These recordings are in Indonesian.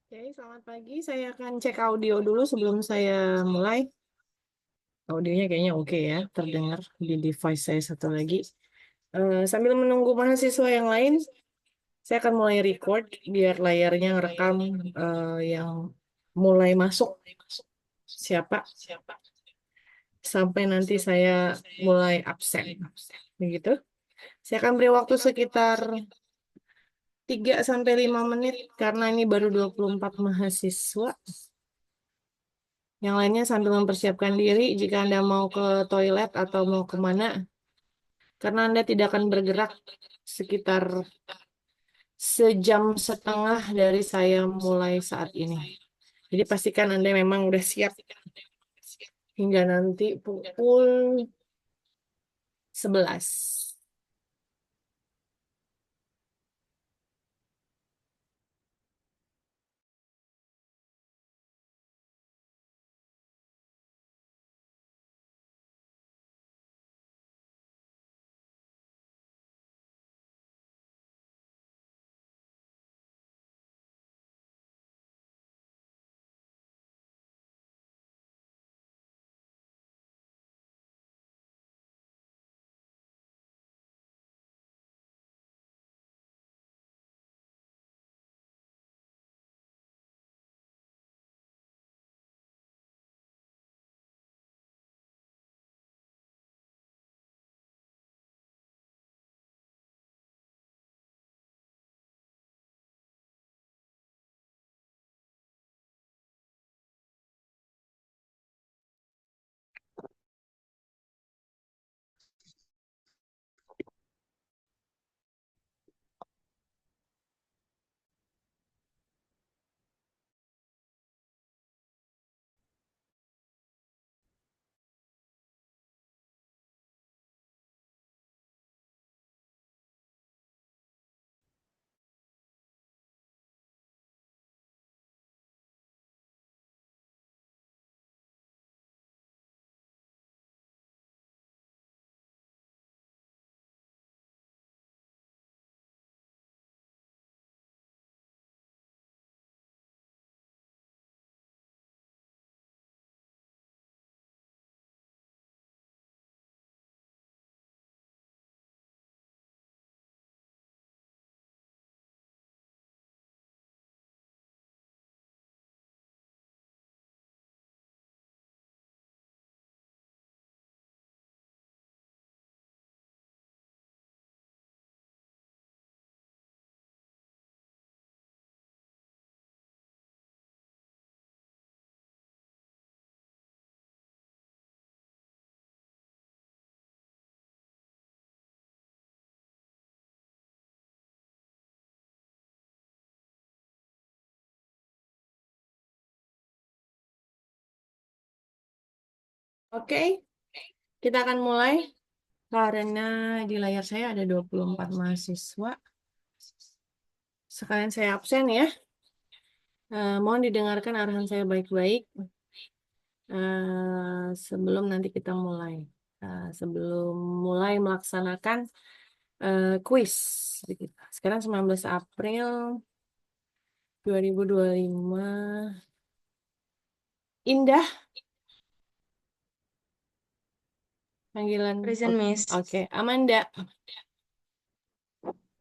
Oke, selamat pagi. Saya akan cek audio dulu sebelum saya mulai. Audionya kayaknya oke ya, terdengar di device saya satu lagi. Sambil menunggu mahasiswa yang lain, saya akan mulai record biar layarnya ngerekam yang mulai masuk siapa sampai nanti saya mulai absen. Begitu. Saya akan beri waktu sekitar 3 sampai 5 menit karena ini baru 24 mahasiswa. Yang lainnya sambil mempersiapkan diri jika Anda mau ke toilet atau mau kemana, karena Anda tidak akan bergerak sekitar sejam setengah dari saya mulai saat ini. Jadi pastikan Anda memang udah siap hingga nanti pukul 11. Oke, kita akan mulai karena di layar saya ada 24 mahasiswa. Sekalian saya absen ya. Mohon didengarkan arahan saya baik-baik. Sebelum nanti kita mulai. Sebelum mulai melaksanakan kuis. Sekarang 19 April 2025. Indah, panggilan. Present, Miss. Oke, Amanda,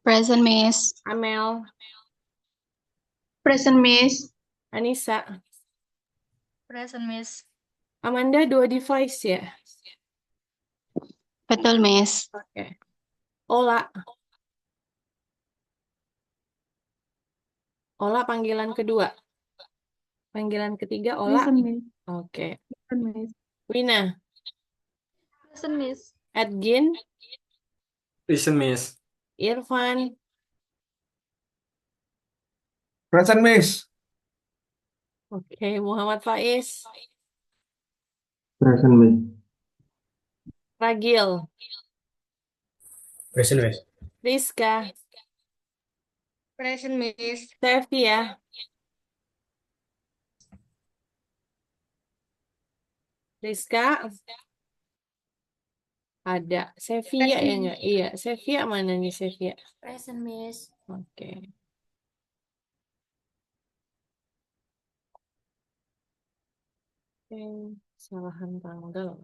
Present, Miss. Amel, Present, Miss. Anissa. Present, Miss. Amanda 2 device ya? Betul, Miss. Oke. Ola, Ola panggilan kedua. Panggilan ketiga Ola. Present, Miss. Oke. Present, Miss. Wina, Present, Miss. Edgin, Listen, Miss. Irfan, Present, Miss. oke, Muhammad Faiz, Present, Miss. Ragil, Present, Miss. Rizka, Present, Miss. Sevia, Rizka, ada. Sevia ya enggak? Iya, Sevia mana nih Sevia? Present, Miss. Oke. Kesalahan tanggal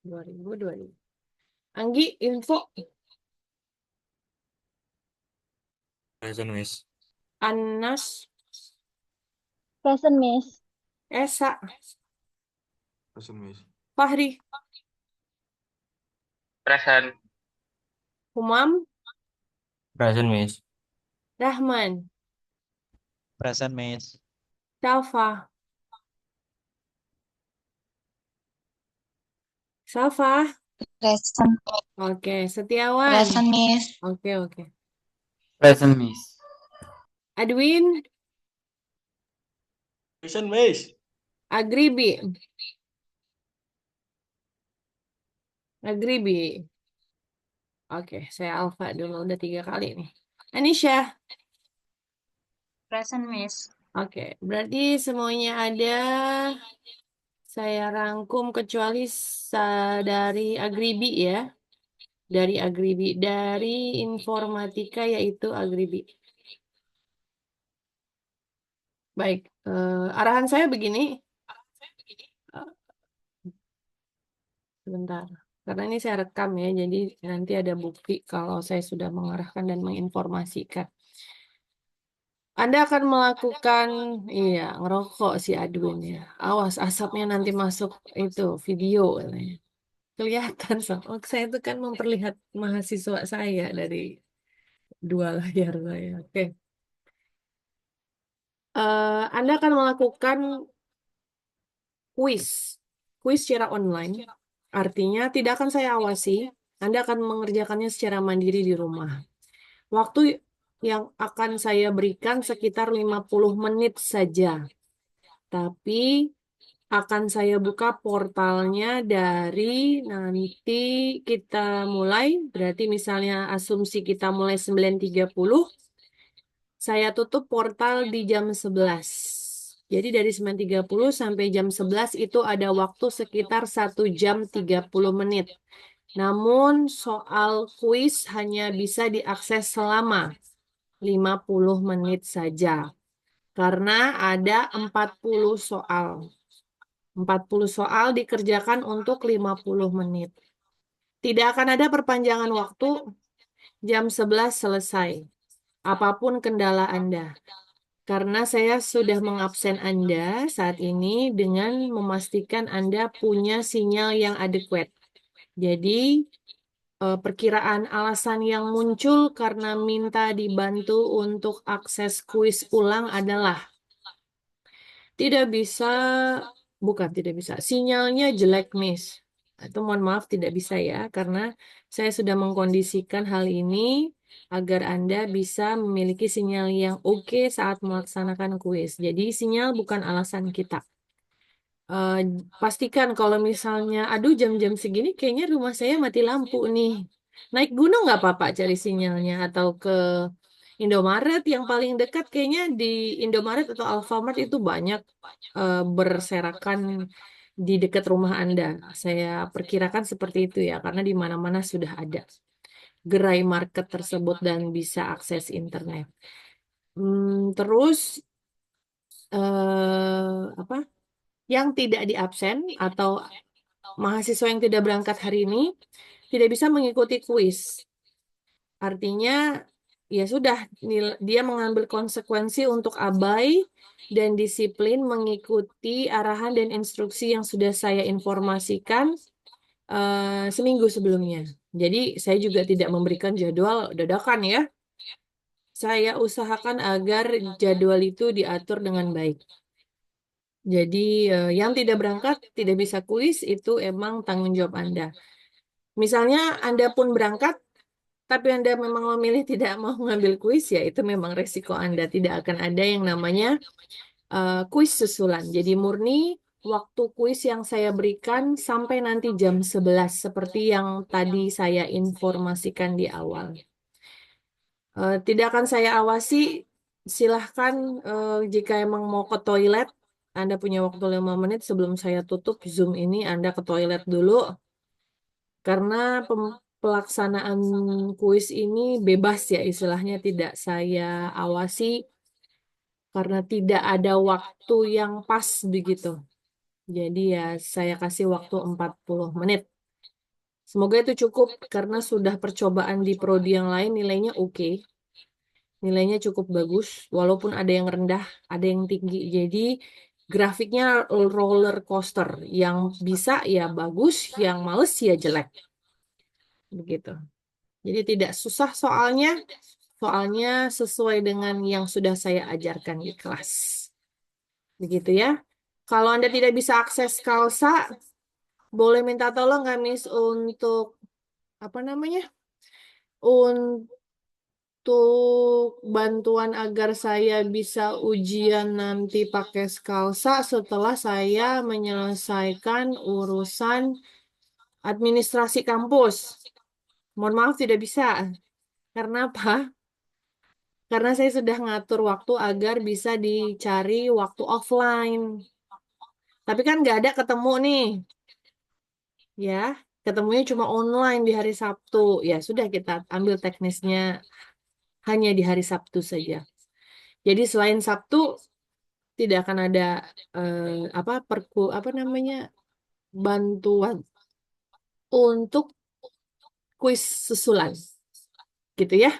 2020. Anggi, info. Present, Miss. Anas, Present, Miss. Esa, Present, Miss. Fahri, Present. Humam, Present, Miss. Rahman, Present, Miss. Salfa, Salfa. Present. Oke, Setiawan. Present, Miss. Oke. Present, Miss. Adwin, Present, Miss. Agribi. Agribi. Oke, saya Alfa dulu. Udah 3 kali nih. Anisha. Present, Miss. Oke, berarti semuanya ada. Saya rangkum kecuali dari Agribi ya. Dari Agribi. Dari informatika yaitu Agribi. Baik, arahan saya begini. Sebentar. Karena ini saya rekam ya, jadi nanti ada bukti kalau saya sudah mengarahkan dan menginformasikan. Anda akan melakukan, iya, ngerokok si Adwin ya. Awas asapnya nanti masuk itu video katanya. Kelihatan sama saya itu kan memperlihat mahasiswa saya dari 2 layar saya. Oke. Anda akan melakukan kuis. Kuis secara online. Artinya tidak akan saya awasi. Anda akan mengerjakannya secara mandiri di rumah. Waktu yang akan saya berikan sekitar 50 menit saja. Tapi akan saya buka portalnya dari nanti kita mulai. Berarti misalnya asumsi kita mulai 9.30. Saya tutup portal di jam 11. Jadi dari 9.30 sampai jam 11 itu ada waktu sekitar 1 jam 30 menit. Namun soal kuis hanya bisa diakses selama 50 menit saja. Karena ada 40 soal. 40 soal dikerjakan untuk 50 menit. Tidak akan ada perpanjangan waktu, jam 11 selesai. Apapun kendala Anda. Karena saya sudah mengabsen Anda saat ini dengan memastikan Anda punya sinyal yang adequate. Jadi, perkiraan alasan yang muncul karena minta dibantu untuk akses kuis ulang adalah tidak bisa, bukan tidak bisa, sinyalnya jelek, Miss. Itu mohon maaf tidak bisa ya, karena saya sudah mengkondisikan hal ini agar Anda bisa memiliki sinyal yang oke saat melaksanakan kuis. Jadi sinyal bukan alasan kita. Eh, Pastikan kalau misalnya, aduh jam-jam segini kayaknya rumah saya mati lampu nih. Naik gunung nggak apa-apa cari sinyalnya atau ke Indomaret yang paling dekat kayaknya di Indomaret atau Alfamart itu banyak berserakan di dekat rumah Anda. Saya perkirakan seperti itu ya karena di mana-mana sudah ada gerai market tersebut dan bisa akses internet. Terus apa? Yang tidak diabsen atau mahasiswa yang tidak berangkat hari ini tidak bisa mengikuti kuis. Artinya, ya sudah, dia mengambil konsekuensi untuk abai dan disiplin mengikuti arahan dan instruksi yang sudah saya informasikan seminggu sebelumnya. Jadi, saya juga tidak memberikan jadwal dadakan ya. Saya usahakan agar jadwal itu diatur dengan baik. Jadi, yang tidak berangkat, tidak bisa kuis, itu emang tanggung jawab Anda. Misalnya Anda pun berangkat, tapi Anda memang memilih tidak mau mengambil kuis, ya itu memang resiko Anda. Tidak akan ada yang namanya kuis susulan. Jadi murni waktu kuis yang saya berikan sampai nanti jam 11, seperti yang tadi saya informasikan di awal. Tidak akan saya awasi, silahkan jika emang mau ke toilet, Anda punya waktu 5 menit sebelum saya tutup Zoom ini, Anda ke toilet dulu. Karena pelaksanaan kuis ini bebas ya istilahnya tidak saya awasi karena tidak ada waktu yang pas begitu. Jadi ya saya kasih waktu 40 menit. Semoga itu cukup karena sudah percobaan di prodi yang lain nilainya oke. Nilainya cukup bagus, walaupun ada yang rendah, ada yang tinggi. Jadi grafiknya roller coaster. Yang bisa ya bagus, yang males ya jelek. Begitu. Jadi tidak susah soalnya, soalnya sesuai dengan yang sudah saya ajarkan di kelas. Begitu ya. Kalau Anda tidak bisa akses Kalsa, boleh minta tolong nggak Miss untuk apa namanya? Untuk bantuan agar saya bisa ujian nanti pakai Skalsa setelah saya menyelesaikan urusan administrasi kampus. Mohon maaf tidak bisa. Karena apa? Karena saya sudah ngatur waktu agar bisa dicari waktu offline. Tapi kan nggak ada ketemu nih, ya. Ketemunya cuma online di hari Sabtu. Ya sudah kita ambil teknisnya hanya di hari Sabtu saja. Jadi selain Sabtu tidak akan ada apa namanya bantuan untuk kuis susulan, gitu ya.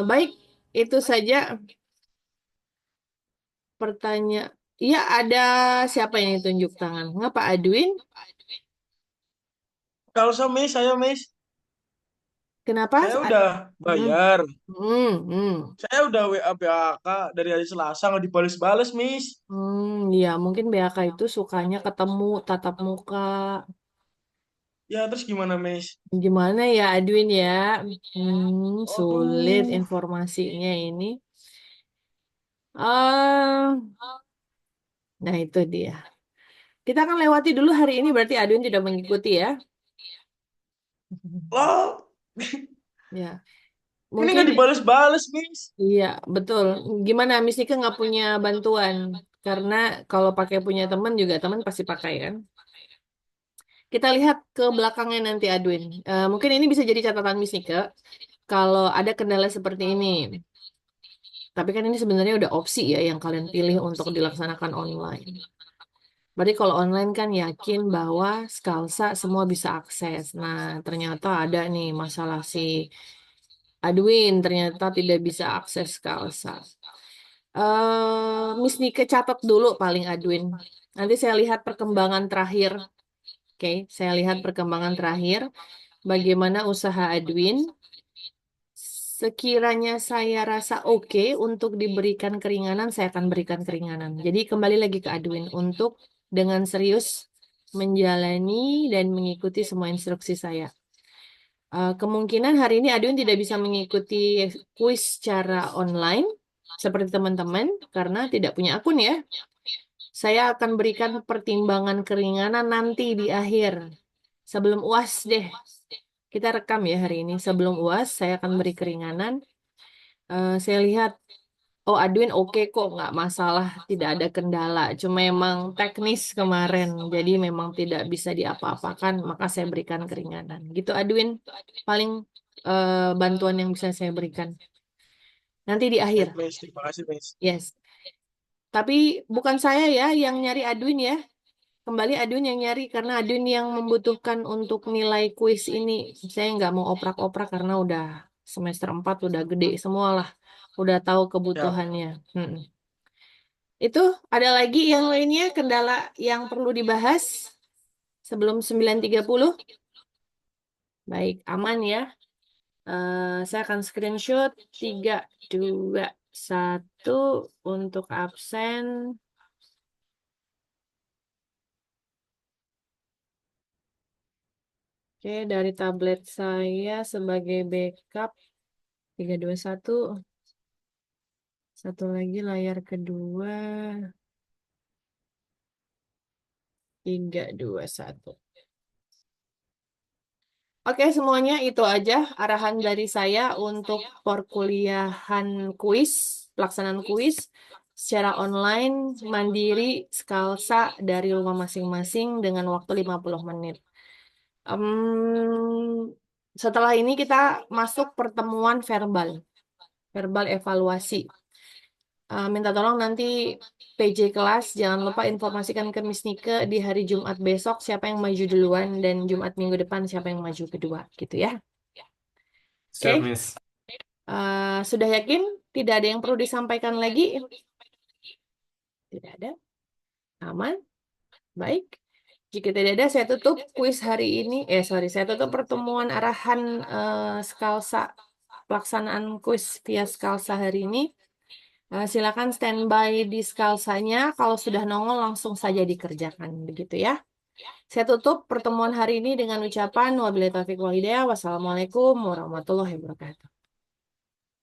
Baik, itu saja pertanyaan. Iya, ada siapa yang tunjuk tangan? Ngapa Adwin? Kalau sama Miss, saya Miss. Kenapa? Saya udah Hmm, bayar. hmm. Saya udah WA BAK dari hari Selasa nggak dibales-bales, Miss. Ya mungkin BAK itu sukanya ketemu tatap muka. Ya, terus gimana, Miss? Gimana ya Adwin ya? Sulit Aduh. informasinya ini. Ah, nah itu dia. Kita akan lewati dulu hari ini berarti Adwin tidak mengikuti ya. Lah, Ya, ini mungkin nggak dibales-bales, Miss. iya betul. Gimana Miss Nika nggak punya bantuan? Karena kalau pakai punya teman juga teman pasti pakai kan. Kita lihat ke belakangnya nanti Adwin. Mungkin ini bisa jadi catatan Miss Nika kalau ada kendala seperti ini. Tapi kan ini sebenarnya udah opsi ya yang kalian pilih untuk dilaksanakan online. Berarti kalau online kan yakin bahwa Skalsa semua bisa akses. Nah, ternyata ada nih masalah si Adwin ternyata tidak bisa akses Skalsa. Miss Nike catat dulu paling Adwin. Nanti saya lihat perkembangan terakhir. Oke, saya lihat perkembangan terakhir. Bagaimana usaha Adwin. Sekiranya saya rasa oke untuk diberikan keringanan, saya akan berikan keringanan. Jadi kembali lagi ke Adwin untuk dengan serius menjalani dan mengikuti semua instruksi saya. Kemungkinan hari ini Adwin tidak bisa mengikuti kuis secara online seperti teman-teman karena tidak punya akun ya. Saya akan berikan pertimbangan keringanan nanti di akhir. Sebelum UAS deh. Kita rekam ya hari ini. Sebelum UAS saya akan beri keringanan. Saya lihat, oh Adwin oke kok, nggak masalah, tidak ada kendala. Cuma memang teknis kemarin, jadi memang tidak bisa diapa-apakan, maka saya berikan keringanan. Gitu Adwin, paling bantuan yang bisa saya berikan. Nanti di akhir, Baik, Miss. Terima kasih, Miss. yes. Tapi bukan saya ya yang nyari Adwin ya. Kembali Adwin yang nyari karena Adwin yang membutuhkan untuk nilai kuis ini. Saya nggak mau oprak-oprak karena udah semester 4 udah gede semua lah. Udah tahu Siap. kebutuhannya. Itu ada lagi yang lainnya kendala yang perlu dibahas sebelum 9.30. Baik, aman ya. Saya akan screenshot 3, 2, 1 untuk absen. Oke, dari tablet saya sebagai backup 3, 2, 1. Satu lagi layar kedua 3, 2, 1. Oke, semuanya itu aja arahan dari saya untuk perkuliahan kuis, pelaksanaan kuis secara online, mandiri, skalsa dari rumah masing-masing dengan waktu 50 menit. Setelah ini kita masuk pertemuan verbal, verbal evaluasi. minta tolong nanti PJ kelas jangan lupa informasikan ke Miss Nike di hari Jumat besok siapa yang maju duluan dan Jumat minggu depan siapa yang maju kedua gitu ya. Siap, Oke. Miss. Sudah yakin tidak ada yang perlu disampaikan lagi? Tidak ada. Aman? Baik. Jika tidak ada, saya tutup kuis hari ini. Saya tutup pertemuan arahan Skalsa, pelaksanaan kuis via Skalsa hari ini. Silakan standby di Skalsanya. Kalau sudah nongol, langsung saja dikerjakan. Begitu ya. Saya tutup pertemuan hari ini dengan ucapan wabillahi taufiq wal hidayah. Wassalamualaikum warahmatullahi wabarakatuh.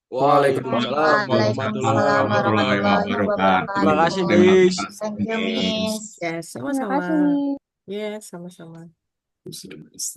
Waalaikumsalam Waalaikumsalam warahmatullahi warahmatullahi wabarakatuh. Terima kasih, wabarakatuh. Miss. Thank you, Miss. Yes, Terima sama-sama. kasih, Miss. Yes, sama-sama. Miss.